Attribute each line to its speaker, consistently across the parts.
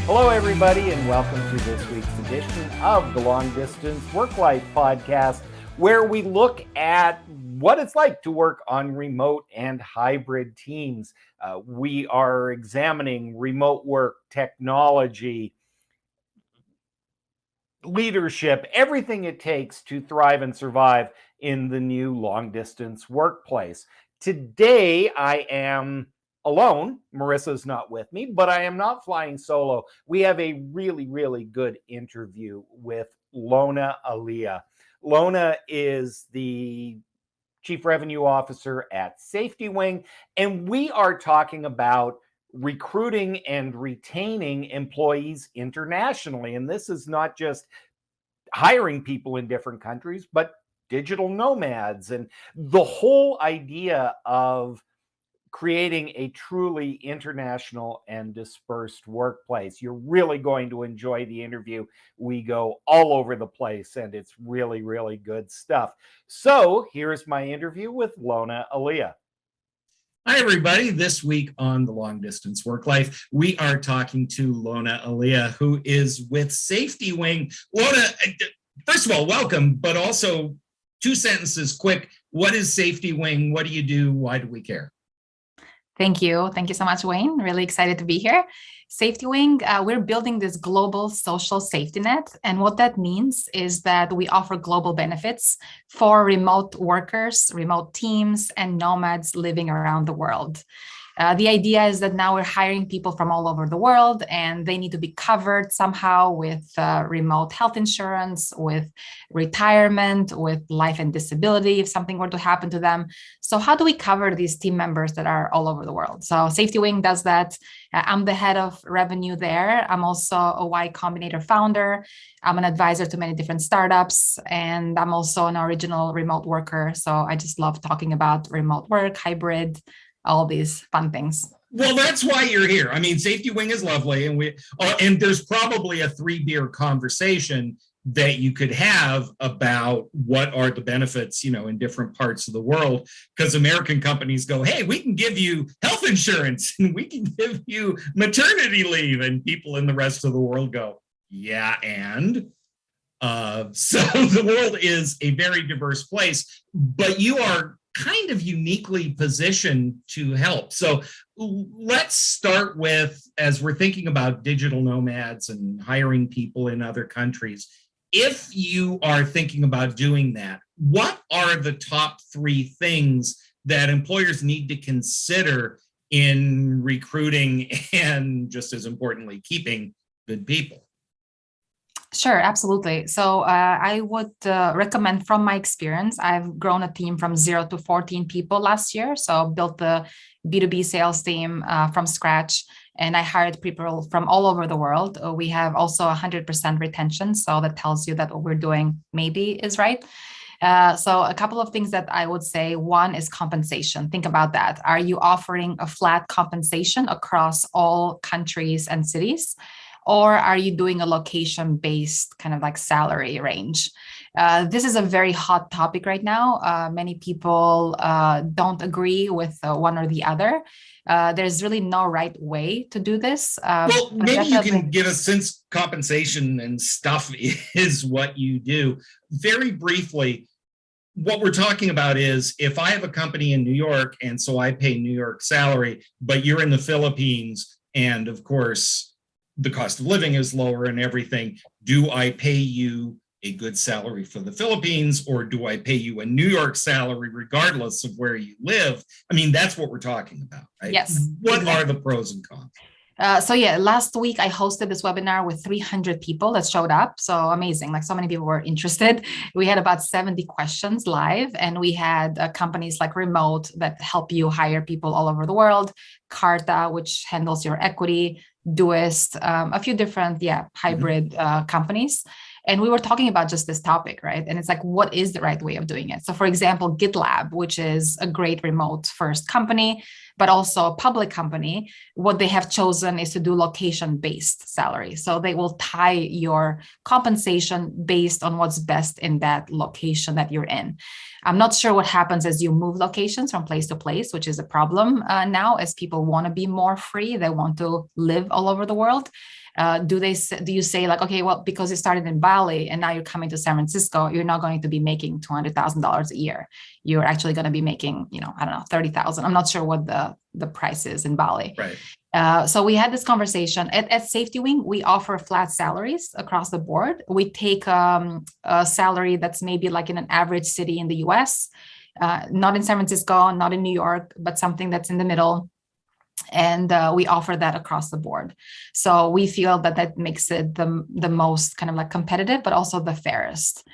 Speaker 1: Hello, everybody, and welcome to this week's edition of the Long-Distance Worklife podcast, where we look at what it's like to work on remote and hybrid teams. We are examining remote work, technology, leadership, everything it takes to thrive and survive in the new long-distance workplace. Today, I am alone. Marissa's not with me, but I am not flying solo. We have a really good interview with Lona Alia. Lona is the Chief Revenue Officer at SafetyWing, and we are talking about recruiting and retaining employees internationally. And this is not just hiring people in different countries, but digital nomads and the whole idea of creating a truly international and dispersed workplace. You're really going to enjoy the interview. We go all over the place, and it's really good stuff. So here's my interview with Lona Alia.
Speaker 2: Hi, everybody. This week on the Long Distance Work Life, we are talking to Lona Alia, who is with SafetyWing. Lona, first of all, welcome, but also 2 sentences quick. What is SafetyWing? What do you do? Why do we care?
Speaker 3: Thank you. Thank you so much, Wayne. Really excited to be here. SafetyWing, we're building this global social safety net. And what that means is that we offer global benefits for remote workers, remote teams, and nomads living around the world. The idea is that now we're hiring people from all over the world, and they need to be covered somehow with remote health insurance, with retirement, with life and disability if something were to happen to them. So how do we cover these team members that are all over the world? So SafetyWing does that. I'm the head of revenue there. I'm also a Y Combinator founder. I'm an advisor to many different startups, and I'm also an original remote worker. So I just love talking about remote work, hybrid, all these fun things.
Speaker 2: Well, that's why you're here. I mean, SafetyWing is lovely, and there's probably a 3-beer conversation that you could have about what are the benefits, in different parts of the world, because American companies go, hey, we can give you health insurance and we can give you maternity leave, and people in the rest of the world go, yeah, and so the world is a very diverse place, but you are kind of uniquely positioned to help. So let's start with, as we're thinking about digital nomads and hiring people in other countries, if you are thinking about doing that, what are the top 3 things that employers need to consider in recruiting and, just as importantly, keeping good people?
Speaker 3: Sure, absolutely. So I would recommend, from my experience, I've grown a team from 0 to 14 people last year. So built the B2B sales team from scratch, and I hired people from all over the world. We have also 100% retention. So that tells you that what we're doing maybe is right. So a couple of things that I would say. One is compensation. Think about that. Are you offering a flat compensation across all countries and cities? Or are you doing a location-based kind of like salary range? This is a very hot topic right now. Many people don't agree with one or the other. There's really no right way to do this.
Speaker 2: Well, maybe you can give us, since compensation and stuff is what you do, very briefly, what we're talking about is, if I have a company in New York and so I pay New York salary, but you're in the Philippines, and of course, the cost of living is lower and everything, do I pay you a good salary for the Philippines, or do I pay you a New York salary regardless of where you live? I mean, that's what we're talking about, right?
Speaker 3: Yes.
Speaker 2: What are the pros and cons?
Speaker 3: So last week I hosted this webinar with 300 people that showed up. So amazing, like so many people were interested. We had about 70 questions live, and we had companies like Remote that help you hire people all over the world, Carta, which handles your equity, Doist, a few different, hybrid companies. And we were talking about just this topic, right? And it's like, what is the right way of doing it? So for example, GitLab, which is a great remote first company, but also a public company, what they have chosen is to do location-based salary. So they will tie your compensation based on what's best in that location that you're in. I'm not sure what happens as you move locations from place to place, which is a problem now, as people want to be more free. They want to live all over the world. Do you say like, okay, well, because you started in Bali and now you're coming to San Francisco, you're not going to be making $200,000 a year. You're actually going to be making, I don't know, 30,000. I'm not sure what the price is in Bali.
Speaker 2: Right.
Speaker 3: So we had this conversation at SafetyWing. We offer flat salaries across the board. We take a salary that's maybe like in an average city in the US, not in San Francisco, not in New York, but something that's in the middle. And we offer that across the board. So we feel that makes it the most kind of like competitive, but also the fairest.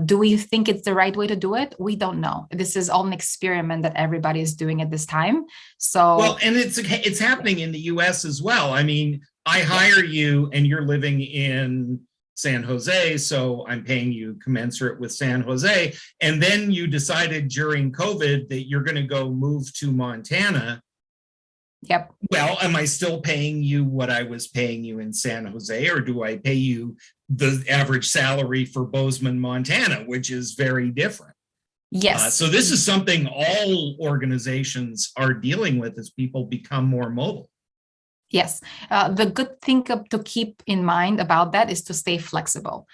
Speaker 3: Do we think it's the right way to do it? We don't know. This is all an experiment that everybody is doing at this time. So
Speaker 2: well, and it's happening in the US as well. I mean, I hire you and you're living in San Jose, so I'm paying you commensurate with San Jose. And then you decided during COVID that you're going to go move to Montana.
Speaker 3: Yep.
Speaker 2: Well, am I still paying you what I was paying you in San Jose, or do I pay you the average salary for Bozeman, Montana, which is very different?
Speaker 3: Yes.
Speaker 2: So this is something all organizations are dealing with as people become more mobile.
Speaker 3: Yes. The good thing to keep in mind about that is to stay flexible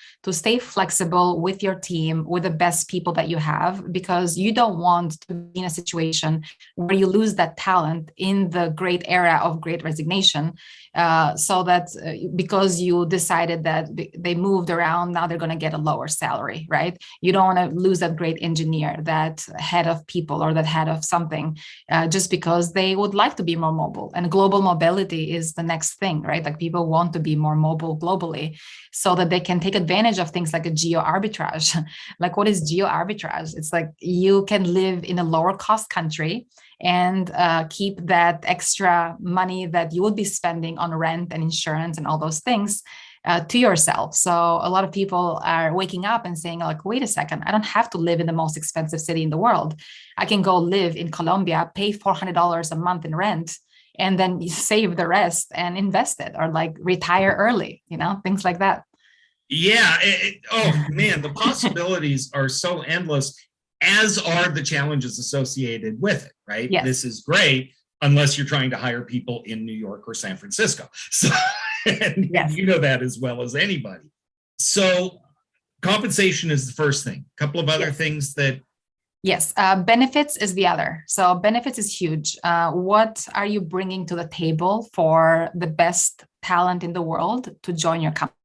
Speaker 3: with your team, with the best people that you have, because you don't want to be in a situation where you lose that talent in the great era of Great Resignation. So that because you decided that they moved around, now they're going to get a lower salary, right? You don't want to lose that great engineer, that head of people, or that head of something, just because they would like to be more mobile. And global mobility is the next thing, right? Like people want to be more mobile globally so that they can take advantage of things like a geo arbitrage. Like, what is geo arbitrage? It's like you can live in a lower cost country and keep that extra money that you would be spending on rent and insurance and all those things to yourself. So a lot of people are waking up and saying like, wait a second, I don't have to live in the most expensive city in the world. I can go live in Colombia, pay $400 a month in rent, and then you save the rest and invest it, or like retire early, things like that.
Speaker 2: Yeah. Oh man, the possibilities are so endless, as are the challenges associated with it, right?
Speaker 3: Yes.
Speaker 2: This is great unless you're trying to hire people in New York or San Francisco. So and
Speaker 3: yes.
Speaker 2: You know that as well as anybody. So compensation is the first thing. A couple of other
Speaker 3: yes.
Speaker 2: things that
Speaker 3: Yes, benefits is the other. So benefits is huge. What are you bringing to the table for the best talent in the world to join your company?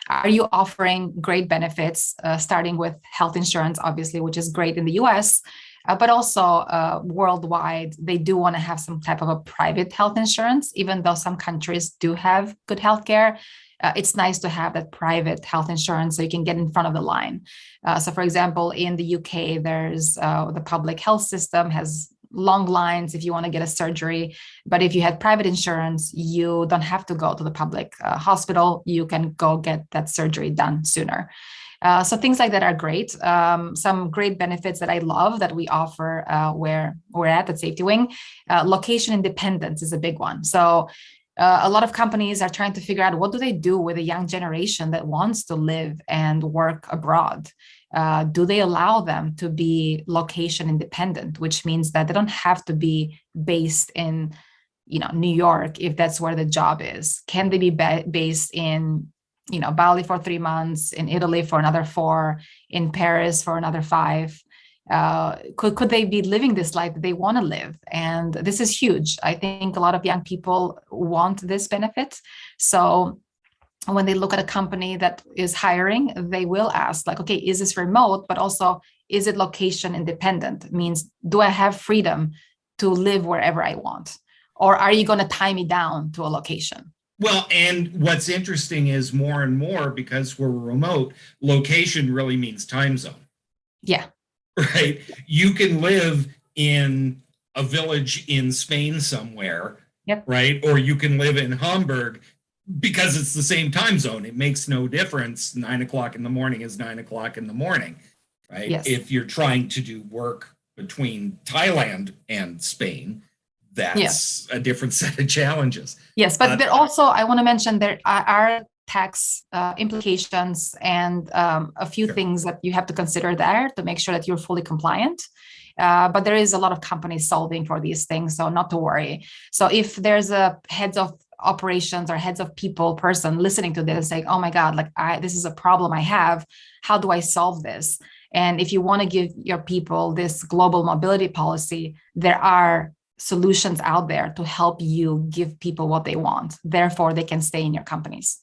Speaker 3: Are you offering great benefits, starting with health insurance, obviously, which is great in the US, but also worldwide? They do want to have some type of a private health insurance, even though some countries do have good healthcare. It's nice to have that private health insurance so you can get in front of the line. So for example, in the UK, there's the public health system has long lines if you want to get a surgery. But if you had private insurance, you don't have to go to the public hospital. You can go get that surgery done sooner. So things like that are great. Some great benefits that I love that we offer where we're at SafetyWing. Location independence is a big one. So a lot of companies are trying to figure out what do they do with a young generation that wants to live and work abroad. Do they allow them to be location independent, which means that they don't have to be based in, New York if that's where the job is? Can they be based in, Bali for 3 months, in Italy for another 4, in Paris for another 5? Could they be living this life that they want to live? And this is huge. I think a lot of young people want this benefit. So when they look at a company that is hiring, they will ask like, okay, is this remote? But also, is it location independent? It means, do I have freedom to live wherever I want? Or are you going to tie me down to a location?
Speaker 2: Well, and what's interesting is more and more, because we're remote, location really means time zone.
Speaker 3: Yeah.
Speaker 2: Right? You can live in a village in Spain somewhere,
Speaker 3: yep.
Speaker 2: Right? Or you can live in Hamburg, because it's the same time zone. It makes no difference. 9 o'clock in the morning is 9 o'clock in the morning, right?
Speaker 3: Yes.
Speaker 2: If you're trying to do work between Thailand and Spain, that's a different set of challenges.
Speaker 3: Yes, but there also, I want to mention there are tax implications and a few things that you have to consider there to make sure that you're fully compliant. But there is a lot of companies solving for these things, so not to worry. So if there's a heads of operations or heads of people person listening to this, saying, oh my God, like this is a problem I have. How do I solve this? And if you want to give your people this global mobility policy, there are solutions out there to help you give people what they want. Therefore, they can stay in your companies.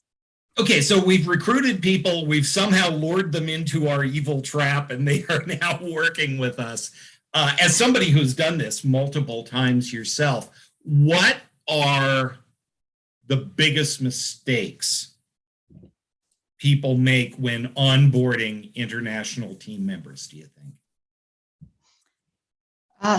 Speaker 2: Okay, so we've recruited people, we've somehow lured them into our evil trap, and they are now working with us. As somebody who's done this multiple times yourself, what are the biggest mistakes people make when onboarding international team members, do you think?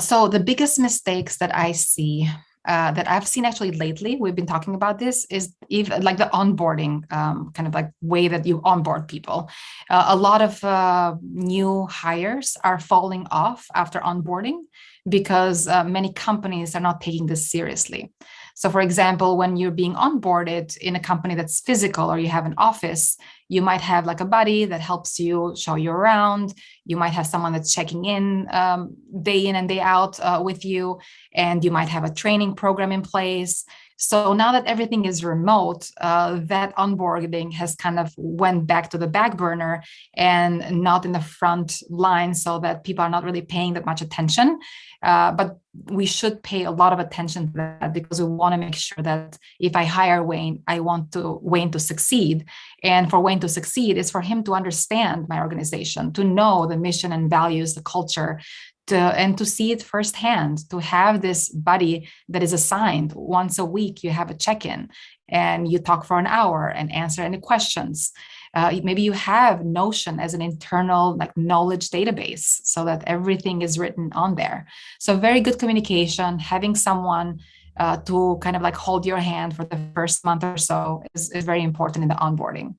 Speaker 3: So the biggest mistakes that I see, that I've seen actually lately, we've been talking about this, is even like the onboarding kind of like way that you onboard people. A lot of new hires are falling off after onboarding because many companies are not taking this seriously. So for example, when you're being onboarded in a company that's physical or you have an office, you might have like a buddy that helps you, show you around. You might have someone that's checking in and day out with you, and you might have a training program in place. So now that everything is remote, that onboarding has kind of went back to the back burner and not in the front line, so that people are not really paying that much attention. But we should pay a lot of attention to that, because we want to make sure that if I hire Wayne, I want Wayne to succeed. And for Wayne to succeed is for him to understand my organization, to know the mission and values, the culture, and to see it firsthand, to have this buddy that is assigned once a week. You have a check-in and you talk for an hour and answer any questions. Maybe you have Notion as an internal like knowledge database, so that everything is written on there. So very good communication, having someone to kind of like hold your hand for the first month or so is very important in the onboarding.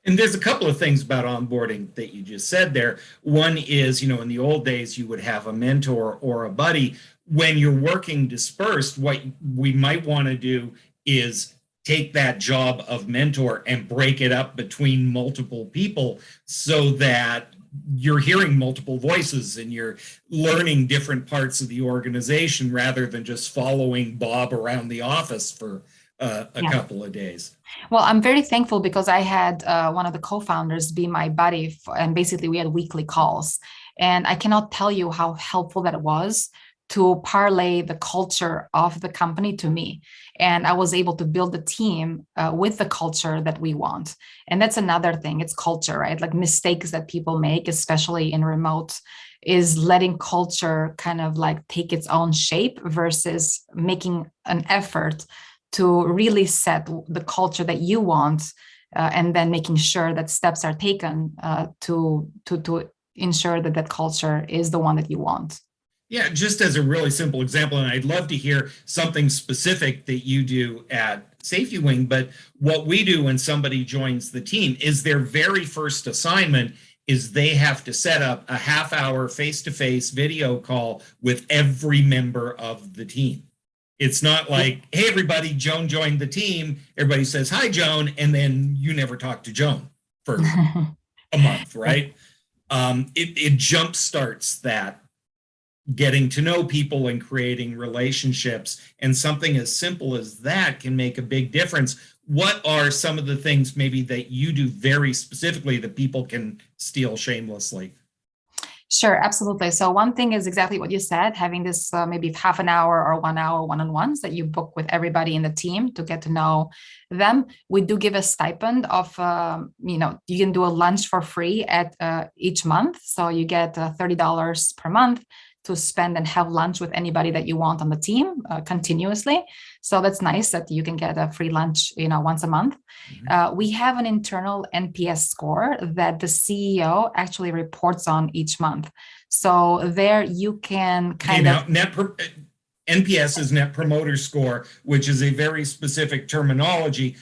Speaker 2: And there's a couple of things about onboarding that you just said there. One is, in the old days, you would have a mentor or a buddy. When you're working dispersed, what we might want to do is take that job of mentor and break it up between multiple people, so that you're hearing multiple voices and you're learning different parts of the organization, rather than just following Bob around the office for a couple of days.
Speaker 3: Well, I'm very thankful, because I had one of the co-founders be my buddy, and basically we had weekly calls. And I cannot tell you how helpful that was to parlay the culture of the company to me. And I was able to build a team with the culture that we want. And that's another thing, it's culture, right? Like mistakes that people make, especially in remote, is letting culture kind of like take its own shape versus making an effort to really set the culture that you want, and then making sure that steps are taken to ensure that that culture is the one that you want.
Speaker 2: Yeah, just as a really simple example, and I'd love to hear something specific that you do at SafetyWing, but what we do when somebody joins the team is their very first assignment is they have to set up a half-hour face-to-face video call with every member of the team. It's not like, hey, everybody, Joan joined the team. Everybody says, hi, Joan, and then you never talk to Joan for a month, right? It jumpstarts that getting to know people and creating relationships, and something as simple as that can make a big difference. What are some of the things maybe that you do very specifically that people can steal shamelessly?
Speaker 3: Sure, absolutely. So one thing is exactly what you said, having this maybe half an hour or 1 hour one-on-ones that you book with everybody in the team to get to know them. We do give a stipend of, you can do a lunch for free at each month. So you get $30 per month to spend and have lunch with anybody that you want on the team continuously. So that's nice that you can get a free lunch, once a month. Mm-hmm. We have an internal NPS score that the CEO actually reports on each month. So there you can
Speaker 2: NPS is Net Promoter Score, which is a very specific terminology,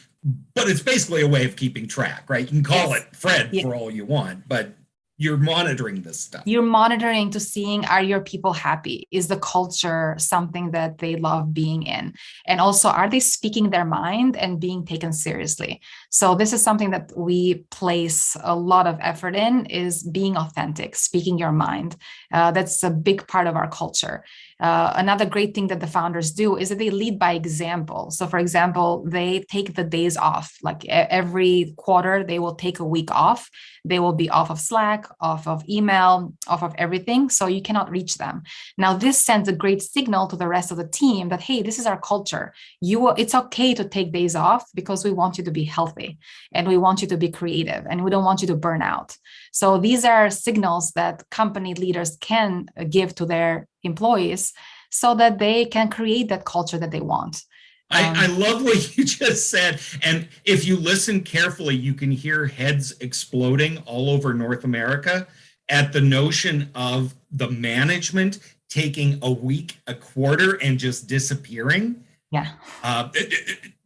Speaker 2: but it's basically a way of keeping track, right? You can call it Fred for all you want, but You're monitoring this stuff.
Speaker 3: You're monitoring to seeing, are your people happy? Is the culture something that they love being in? And also, are they speaking their mind and being taken seriously? So this is something that we place a lot of effort in, is being authentic, speaking your mind. That's a big part of our culture. Another great thing that the founders do is that they lead by example. So for example, they take the days off, like every quarter, they will take a week off. They will be off of Slack, off of email, off of everything. So you cannot reach them. Now, this sends a great signal to the rest of the team that, hey, this is our culture. It's okay to take days off because we want you to be healthy and we want you to be creative and we don't want you to burn out. So these are signals that company leaders can give to their employees so that they can create that culture that they want.
Speaker 2: I love what you just said. And if you listen carefully, you can hear heads exploding all over North America at the notion of the management taking a week, a quarter, and just disappearing.
Speaker 3: Yeah.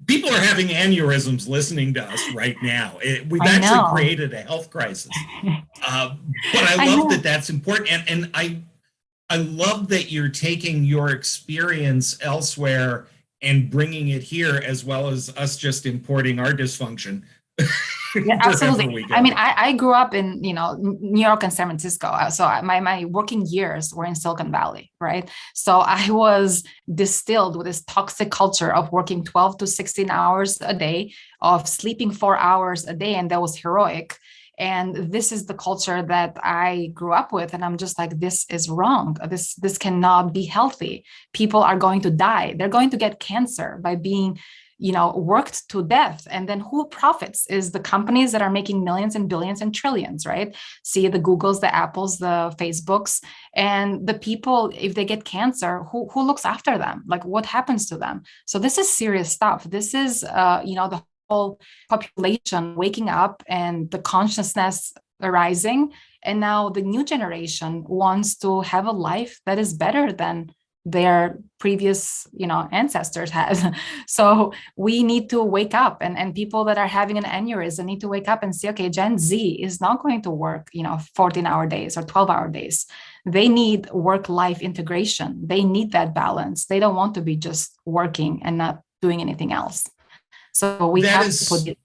Speaker 2: People are having aneurysms listening to us right now. We've actually created a health crisis. But I love that that's important. And I love that you're taking your experience elsewhere and bringing it here, as well as us just importing our dysfunction.
Speaker 3: Yeah, absolutely. I mean, I grew up in, New York and San Francisco. So my working years were in Silicon Valley, right? So I was distilled with this toxic culture of working 12 to 16 hours a day, of sleeping 4 hours a day, and that was heroic. And this is the culture that I grew up with. And I'm just like, this is wrong. This cannot be healthy. People are going to die. They're going to get cancer by being, worked to death. And then who profits is the companies that are making millions and billions and trillions, right? See the Googles, the Apples, the Facebooks, and the people, if they get cancer, who looks after them? Like, what happens to them? So this is serious stuff. This is, the whole population waking up and the consciousness arising. And now the new generation wants to have a life that is better than their previous, ancestors had. So we need to wake up, and people that are having an aneurysm need to wake up and say, okay, Gen Z is not going to work, 14-hour days or 12-hour days. They need work-life integration. They need that balance. They don't want to be just working and not doing anything else. So we have to put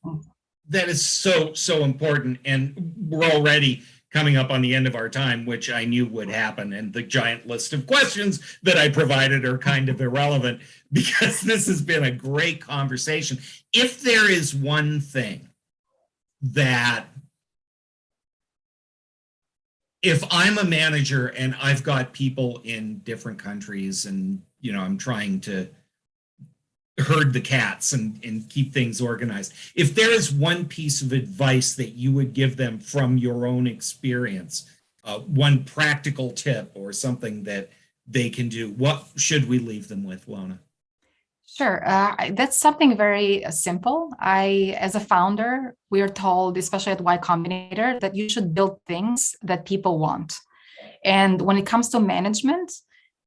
Speaker 2: that is so important. And we're already coming up on the end of our time, which I knew would happen. And the giant list of questions that I provided are kind of irrelevant, because this has been a great conversation. If there is one thing that, if I'm a manager and I've got people in different countries and, I'm trying to herd the cats and keep things organized, if there is one piece of advice that you would give them from your own experience, one practical tip or something that they can do, what should we leave them with, Lona?
Speaker 3: Sure. That's something very simple. As a founder, we are told, especially at Y Combinator, that you should build things that people want. And when it comes to management,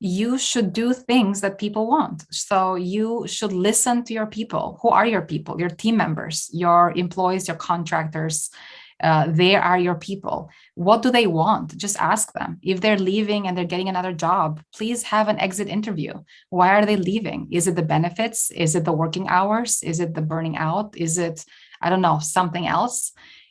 Speaker 3: you should do things that people want. So you should listen to your people. Who are your people? Your team members, your employees, your contractors. They are your people. What do they want? Just ask them. If they're leaving and they're getting another job, please have an exit interview. Why are they leaving? Is it the benefits? Is it the working hours? Is it the burning out? Is it, I don't know, something else?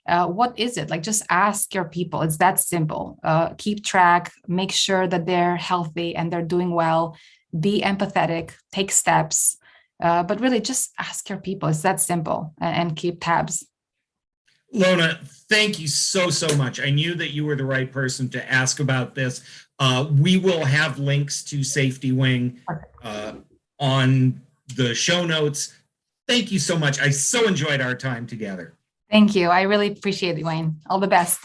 Speaker 3: What is it? Like, just ask your people. It's that simple. Keep track, make sure that they're healthy and they're doing well. Be empathetic, take steps, but really just ask your people. It's that simple, and keep tabs.
Speaker 2: Lona, thank you so much. I knew that you were the right person to ask about this. We will have links to SafetyWing on the show notes. Thank you so much. I so enjoyed our time together.
Speaker 3: Thank you. I really appreciate it, Wayne. All the best.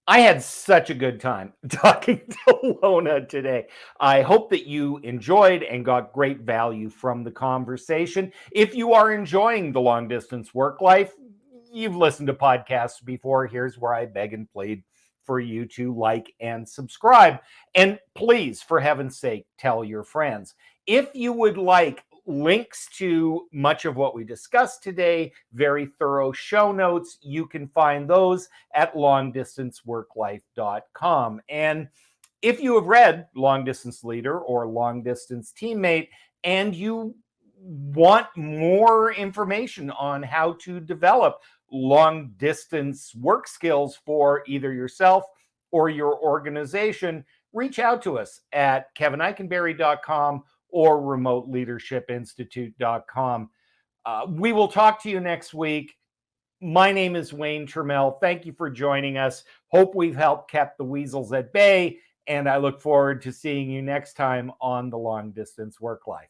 Speaker 1: I had such a good time talking to Lona today. I hope that you enjoyed and got great value from the conversation. If you are enjoying the Long Distance Work Life, you've listened to podcasts before. Here's where I beg and plead for you to like and subscribe. And please, for heaven's sake, tell your friends. If you would like links to much of what we discussed today, very thorough show notes. You can find those at longdistanceworklife.com. And if you have read Long Distance Leader or Long Distance Teammate and you want more information on how to develop long distance work skills for either yourself or your organization, reach out to us at kevinikenberry.com or remoteleadershipinstitute.com. We will talk to you next week. My name is Wayne Trammell. Thank you for joining us. Hope we've helped keep the weasels at bay, and I look forward to seeing you next time on the Long Distance Work Life.